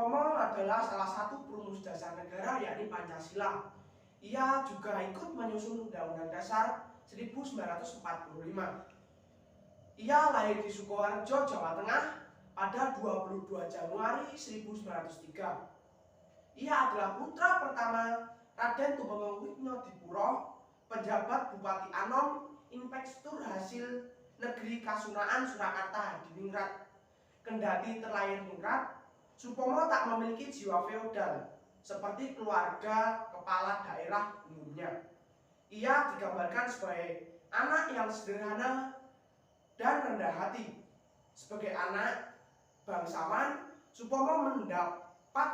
Supomo adalah salah satu perumus dasar negara, yakni Pancasila. Ia juga ikut menyusun Undang-Undang Dasar 1945. Ia lahir di Sukoharjo, Jawa Tengah pada 22 Januari 1903. Ia adalah putra pertama Raden Tumenggung Widnodipuro, penjabat Bupati Anom, Inspektur Hasil Negeri Kasunaan Surakarta Hadiningrat. Kendati terlahir ningrat, Supomo tak memiliki jiwa feodal seperti keluarga kepala daerah umumnya. Ia digambarkan sebagai anak yang sederhana dan rendah hati. Sebagai anak bangsawan, Supomo mendapat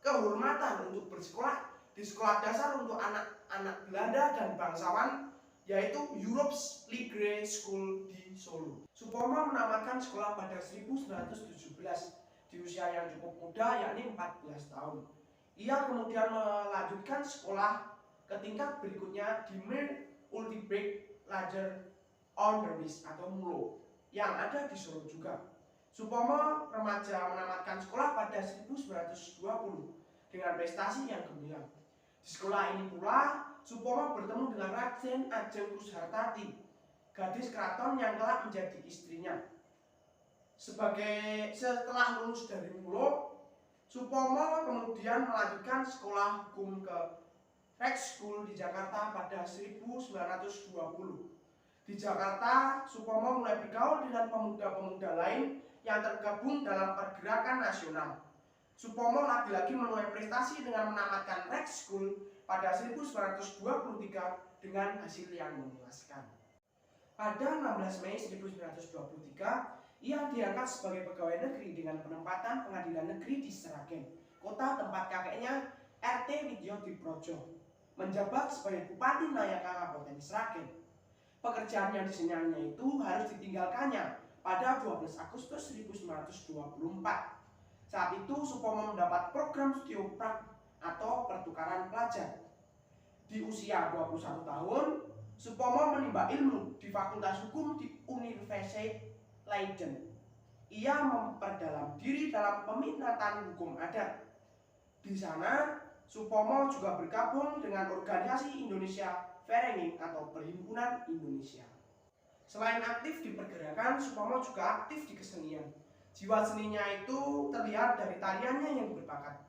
kehormatan untuk bersekolah di sekolah dasar untuk anak-anak Belanda dan bangsawan, yaitu Europe's Ligre School di Solo. Supomo menamatkan sekolah pada 1917 di usia yang cukup muda, yakni 14 tahun. Ia kemudian melanjutkan sekolah ke tingkat berikutnya di Mir Ultibek Lager Onderwijs atau MULO yang ada di Solo juga. Supomo remaja menamatkan sekolah pada 1920 dengan prestasi yang gemilang. Di sekolah ini pula Supomo bertemu dengan Raden Ajeng Kushartati, gadis keraton yang kelak menjadi istrinya. Setelah lulus dari MULO, Supomo kemudian melanjutkan sekolah hukum ke Rex School di Jakarta pada 1920. Di Jakarta, Supomo mulai bergaul dengan pemuda-pemuda lain yang tergabung dalam pergerakan nasional. Supomo lagi-lagi menuai prestasi dengan menamatkan Rex School pada 1923 dengan hasil yang memuaskan. Pada 16 Mei 1923, ia diangkat sebagai pegawai negeri dengan penempatan pengadilan negeri di Sragen, kota tempat kakeknya RT Widyodiprodjo menjabat sebagai Bupati Nayaka Kabupaten Sragen. Pekerjaan yang disenanginya itu harus ditinggalkannya pada 12 Agustus 1924. Saat itu Supomo mendapat program studi prak atau pertukaran pelajar. Di usia 21 tahun, Supomo menimba ilmu di Fakultas Hukum di Universitas Leiden. Ia memperdalam diri dalam peminatan hukum adat. Di sana, Supomo juga bergabung dengan organisasi Indonesia Vereniging atau Perhimpunan Indonesia. Selain aktif di pergerakan, Supomo juga aktif di kesenian. Jiwa seninya itu terlihat dari tariannya yang berbakat.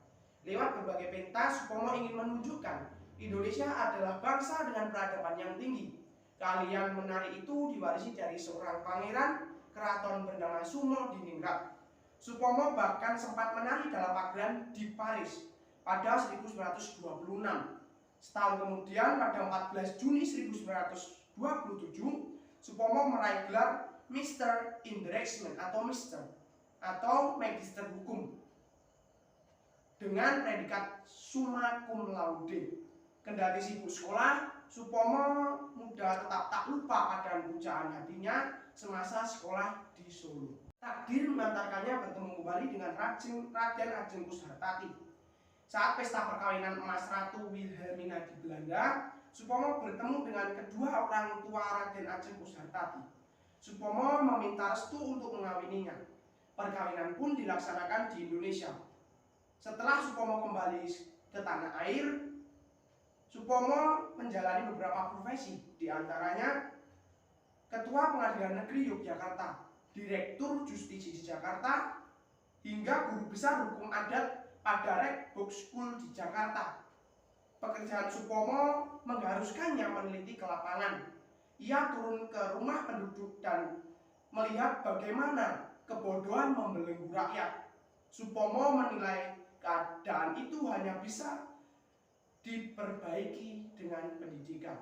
Lewat berbagai pentas, Supomo ingin menunjukkan Indonesia adalah bangsa dengan peradaban yang tinggi. Keahlian menari itu diwarisi dari seorang pangeran keraton bernama Sumodiningrat. Supomo bahkan sempat menari dalam pagelaran di Paris pada 1926. Setahun kemudian pada 14 Juni 1927, Supomo meraih gelar Mr. in the Reksmen atau Magister Hukum dengan predikat summa cum laude. Kendati sibuk sekolah, Supomo muda tetap tak lupa pada pujaan hatinya semasa sekolah di Solo. Takdir mengantarkannya bertemu kembali dengan Raden Ajeng Kushartati. Saat pesta perkawinan emas Ratu Wilhelmina di Belanda, Supomo bertemu dengan kedua orang tua Raden Ajeng Kushartati. Supomo meminta restu untuk mengawininya. Perkawinan pun dilaksanakan di Indonesia. Setelah Supomo kembali ke tanah air, Supomo menjalani beberapa profesi, di antaranya Ketua Pengadilan Negeri Yogyakarta, Direktur Justisi di Jakarta, hingga Guru Besar Hukum Adat pada Rekbok School di Jakarta. Pekerjaan Supomo mengharuskannya meneliti ke lapangan. Ia turun ke rumah penduduk dan melihat bagaimana kebodohan membelenggu rakyat. Supomo menilai keadaan itu hanya bisa diperbaiki dengan pendidikan.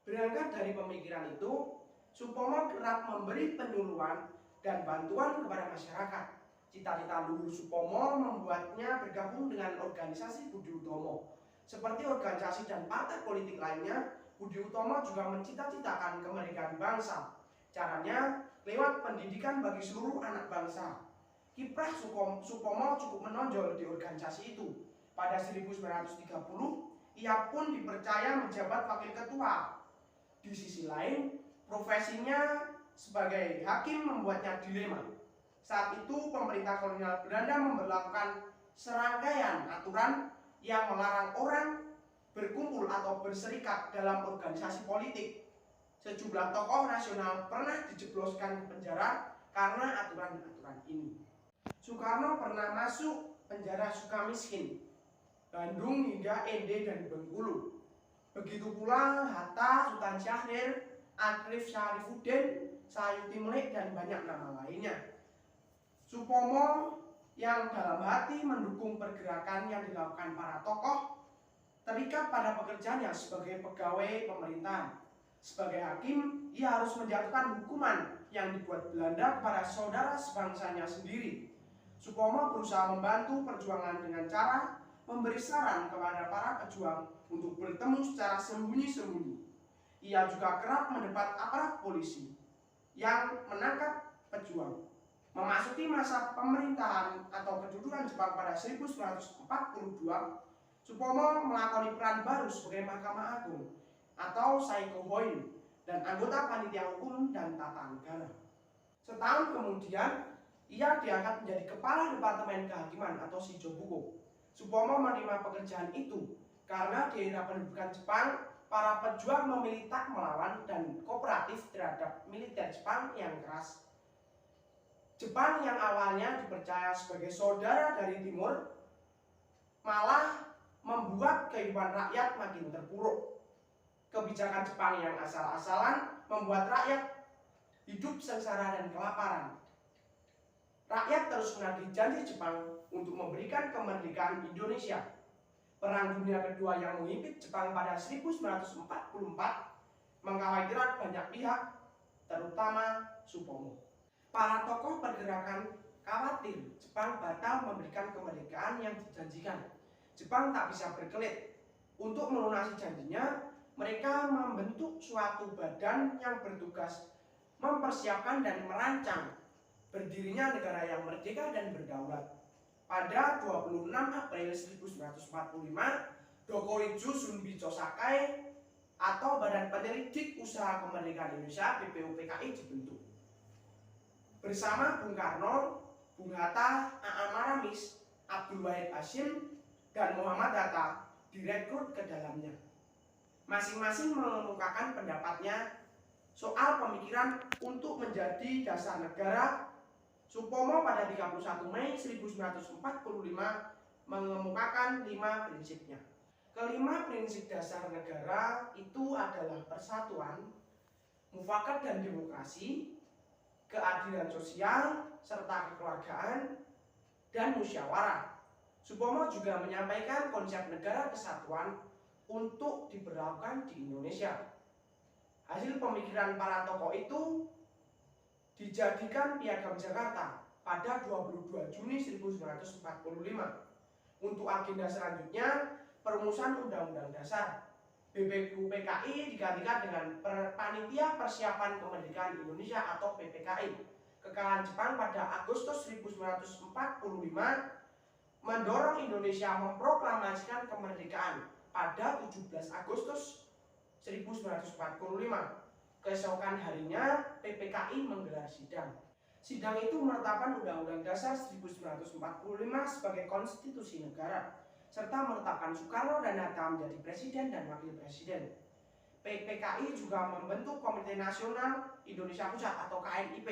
Berangkat dari pemikiran itu, Supomo kerap memberi penyuluhan dan bantuan kepada masyarakat. Cita-cita luhur Supomo membuatnya bergabung dengan organisasi Budi Utomo. Seperti organisasi dan partai politik lainnya, Budi Utomo juga mencita-citakan kemerdekaan bangsa. Caranya lewat pendidikan bagi seluruh anak bangsa. Kiprah Supomo cukup menonjol di organisasi itu. Pada 1930, ia pun dipercaya menjabat wakil ketua. Di sisi lain, profesinya sebagai hakim membuatnya dilema. Saat itu pemerintah kolonial Belanda memberlakukan serangkaian aturan yang melarang orang berkumpul atau berserikat dalam organisasi politik. Sejumlah tokoh nasional pernah dijebloskan ke penjara karena aturan-aturan ini. Soekarno pernah masuk penjara Sukamiskin, Bandung hingga Ende dan Bengkulu. Begitu pula Hatta, Sultan Syahrir, Arif Syarifuddin, Sayuti Melik, dan banyak nama lainnya. Supomo yang dalam hati mendukung pergerakan yang dilakukan para tokoh terikat pada pekerjaannya sebagai pegawai pemerintahan. Sebagai hakim, ia harus menjatuhkan hukuman yang dibuat Belanda kepada saudara sebangsanya sendiri. Supomo berusaha membantu perjuangan dengan cara memberi saran kepada para pejuang untuk bertemu secara sembunyi-sembunyi. Ia juga kerap mendebat aparat polisi yang menangkap pejuang. Memasuki masa pemerintahan atau kedudukan Jepang pada 1942, Supomo melakoni peran baru sebagai Mahkamah Agung atau Saikohoin dan anggota Panitia Hukum dan Tata Negara. Setahun kemudian, ia diangkat menjadi Kepala Departemen Kehakiman atau Shijobuko. Supomo menerima pekerjaan itu karena di era pendudukan Jepang, para pejuang memilih tak melawan dan kooperatif terhadap militer Jepang yang keras. Jepang yang awalnya dipercaya sebagai saudara dari timur, malah membuat kehidupan rakyat makin terpuruk. Kebijakan Jepang yang asal-asalan membuat rakyat hidup sengsara dan kelaparan. Rakyat terus menagih janji Jepang untuk memberikan kemerdekaan Indonesia. Perang Dunia Kedua yang menghimpit Jepang pada 1944 mengkhawatirkan banyak pihak, terutama Supomo. Para tokoh pergerakan khawatir Jepang batal memberikan kemerdekaan yang dijanjikan. Jepang tak bisa berkelit. Untuk melunasi janjinya, mereka membentuk suatu badan yang bertugas mempersiapkan dan merancang berdirinya negara yang merdeka dan berdaulat. Pada 26 April 1945, Dokoichi Shunbicho Sakai atau Badan Penyelidik Usaha Kemerdekaan Indonesia (BPUPKI) dibentuk. Bersama Bung Karno, Bung Hatta, A.A. Maramis, Abdul Wahid Hasyim, dan Muhammad Hatta direkrut ke dalamnya. Masing-masing mengemukakan pendapatnya soal pemikiran untuk menjadi dasar negara. Supomo pada 31 Mei 1945 mengemukakan 5 prinsipnya. Kelima prinsip dasar negara itu adalah persatuan, mufakat dan demokrasi, keadilan sosial, serta kekeluargaan, dan musyawarah. Supomo juga menyampaikan konsep negara kesatuan untuk diberlakukan di Indonesia. Hasil pemikiran para tokoh itu dijadikan Piagam Jakarta pada 22 Juni 1945. Untuk agenda selanjutnya, perumusan Undang-Undang Dasar. BPUPKI digantikan dengan Panitia Persiapan Kemerdekaan Indonesia atau PPKI. Kekalahan Jepang pada Agustus 1945 mendorong Indonesia memproklamasikan kemerdekaan pada 17 Agustus 1945. Keesokan harinya PPKI menggelar sidang. Sidang itu menetapkan Undang-Undang Dasar 1945 sebagai konstitusi negara, serta menetapkan Soekarno dan Hatta menjadi presiden dan wakil presiden. PPKI juga membentuk Komite Nasional Indonesia Pusat atau KNIP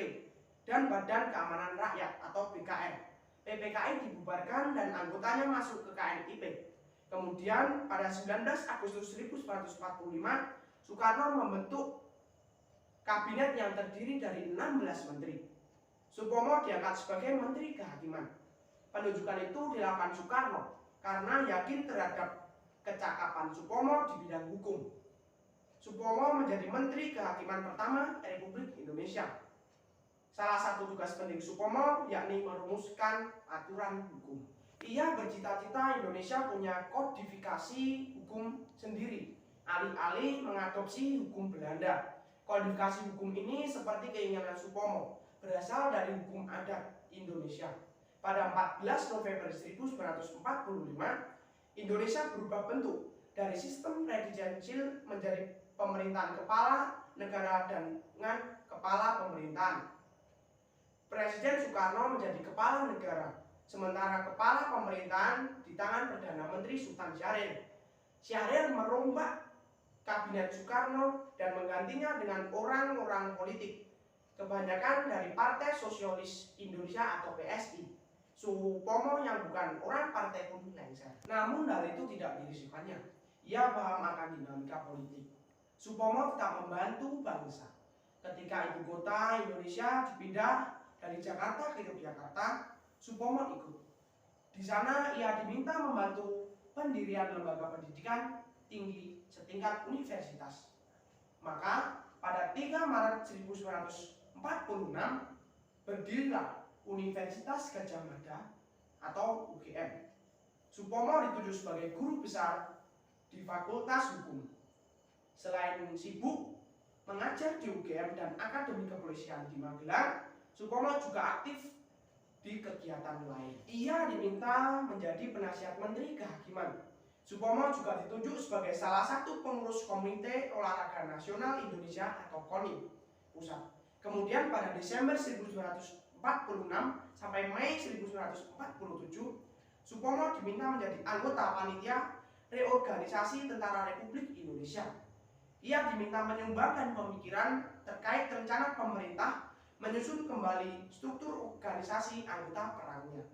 dan Badan Keamanan Rakyat atau BKR. PPKI dibubarkan dan anggotanya masuk ke KNIP. Kemudian pada 19 Agustus 1945, Soekarno membentuk kabinet yang terdiri dari 16 menteri. Supomo diangkat sebagai Menteri Kehakiman. Penunjukan itu dilakukan Soekarno karena yakin terhadap kecakapan Supomo di bidang hukum. Supomo menjadi Menteri Kehakiman pertama Republik Indonesia. Salah satu tugas penting Supomo yakni merumuskan aturan hukum. Ia bercita-cita Indonesia punya kodifikasi hukum sendiri, alih-alih mengadopsi hukum Belanda. Kodifikasi hukum ini seperti keinginan Supomo, berasal dari hukum adat Indonesia. Pada 14 November 1945, Indonesia berubah bentuk dari sistem presidensial menjadi pemerintahan kepala negara dengan kepala pemerintahan. Presiden Soekarno menjadi kepala negara sementara kepala pemerintahan di tangan Perdana Menteri Sultan Syahrir. Syahrir merombak Kabinet Soekarno dan menggantinya dengan orang-orang politik, kebanyakan dari Partai Sosialis Indonesia atau PSI. Supomo yang bukan orang partai pun lengser. Namun hal itu tidak menjadi sifatnya. Ia paham akan dinamika politik. Supomo tetap membantu bangsa. Ketika ibu kota Indonesia dipindah dari Jakarta ke Yogyakarta, Supomo ikut. Di sana ia diminta membantu pendirian lembaga pendidikan tinggi setingkat universitas. Maka pada 3 Maret 1946 berdirilah Universitas Gadjah Mada atau UGM. Supomo dituju sebagai guru besar di Fakultas Hukum. Selain sibuk mengajar di UGM dan Akademi Kepolisian di Magelang, Supomo juga aktif di kegiatan lain. Ia diminta menjadi penasihat Menteri Kehakiman. Supomo juga ditunjuk sebagai salah satu pengurus Komite Olahraga Nasional Indonesia atau KONI pusat. Kemudian pada Desember 1946 sampai Mei 1947, Supomo diminta menjadi anggota panitia reorganisasi Tentara Republik Indonesia. Ia diminta menyumbangkan pemikiran terkait rencana pemerintah menyusun kembali struktur organisasi anggota perangnya.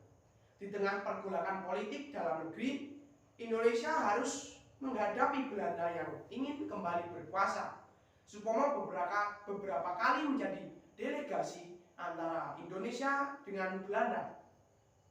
Di tengah pergolakan politik dalam negeri, Indonesia harus menghadapi Belanda yang ingin kembali berkuasa. Supomo beberapa kali menjadi delegasi antara Indonesia dengan Belanda.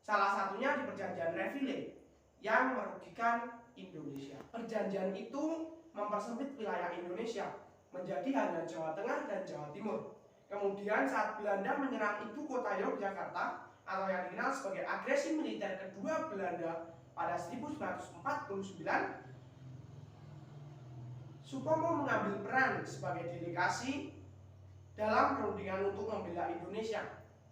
Salah satunya di Perjanjian Reville yang merugikan Indonesia. Perjanjian itu mempersempit wilayah Indonesia menjadi hanya Jawa Tengah dan Jawa Timur. Kemudian saat Belanda menyerang ibu kota Yogyakarta atau yang dikenal sebagai agresi militer kedua Belanda pada 1949, Supomo mengambil peran sebagai delegasi dalam perundingan untuk membela Indonesia.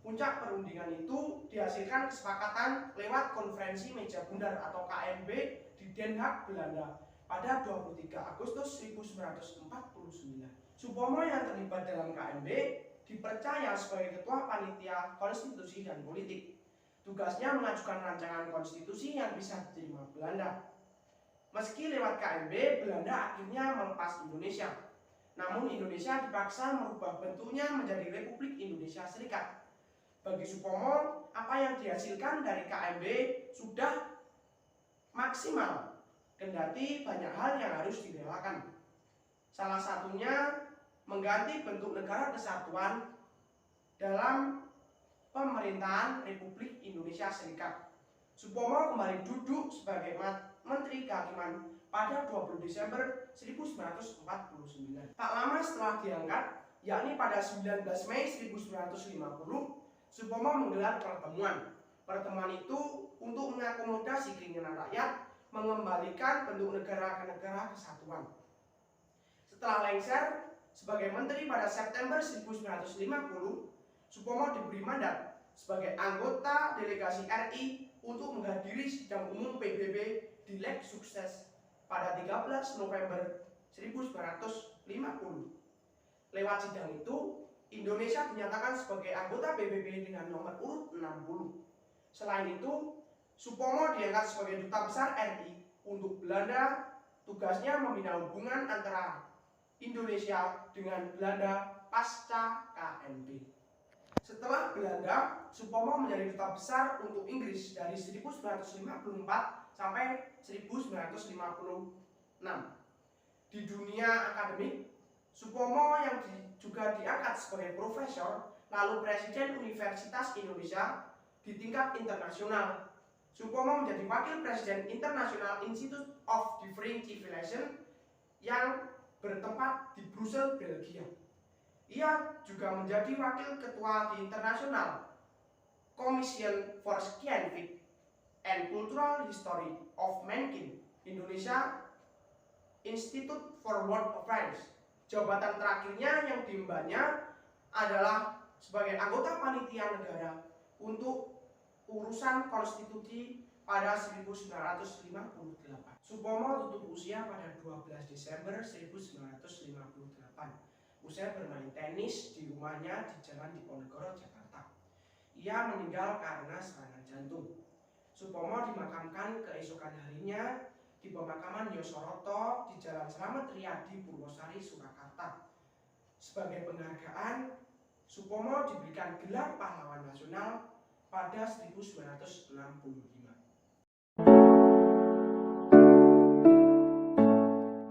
Puncak perundingan itu dihasilkan kesepakatan lewat konferensi meja bundar atau KMB di Den Haag, Belanda pada 23 Agustus 1949. Supomo yang terlibat dalam KMB dipercaya sebagai ketua panitia konstitusi dan politik. Tugasnya mengajukan rancangan konstitusi yang bisa diterima Belanda. Meski lewat KMB, Belanda akhirnya melepas Indonesia. Namun Indonesia dipaksa merubah bentuknya menjadi Republik Indonesia Serikat. Bagi Supomo, apa yang dihasilkan dari KMB sudah maksimal, kendati banyak hal yang harus direlakan. Salah satunya mengganti bentuk negara kesatuan dalam pemerintahan Republik Indonesia Serikat. Supomo kembali duduk sebagai Menteri Kehakiman pada 20 Desember 1949. Tak lama setelah diangkat, yakni pada 19 Mei 1950, Supomo menggelar pertemuan. Pertemuan itu untuk mengakomodasi keinginan rakyat mengembalikan bentuk negara ke negara kesatuan. Setelah lengser sebagai menteri pada September 1950, Supomo diberi mandat sebagai anggota delegasi RI untuk menghadiri sidang umum PBB di Lek Sukses pada 13 November 1950. Lewat sidang itu, Indonesia dinyatakan sebagai anggota PBB dengan nomor urut 60. Selain itu, Supomo diangkat sebagai duta besar RI untuk Belanda. Tugasnya membina hubungan antara Indonesia dengan Belanda pasca KMB. Setelah Belanda, Supomo menjadi duta besar untuk Inggris dari 1954 sampai 1956. Di dunia akademik, Supomo yang juga diangkat sebagai profesor lalu Presiden Universitas Indonesia di tingkat internasional. Supomo menjadi Wakil Presiden International Institute of Differing Civilization yang bertempat di Brussels, Belgia. Ia juga menjadi Wakil Ketua di International Commission for Scientific and Cultural History of Mankind Indonesia Institute for World Affairs. Jabatan terakhirnya yang diembannya adalah sebagai anggota panitia negara untuk urusan konstitusi pada 1958. Supomo tutup usia pada 12 Desember 1958. Usai bermain tenis di rumahnya di Jalan Diponegoro, Jakarta. ia meninggal karena serangan jantung. Supomo dimakamkan keesokan harinya di pemakaman Yosoroto di Jalan Slamet Riyadi, Purwosari, Surakarta. Sebagai penghargaan, Supomo diberikan gelar pahlawan nasional pada 1965.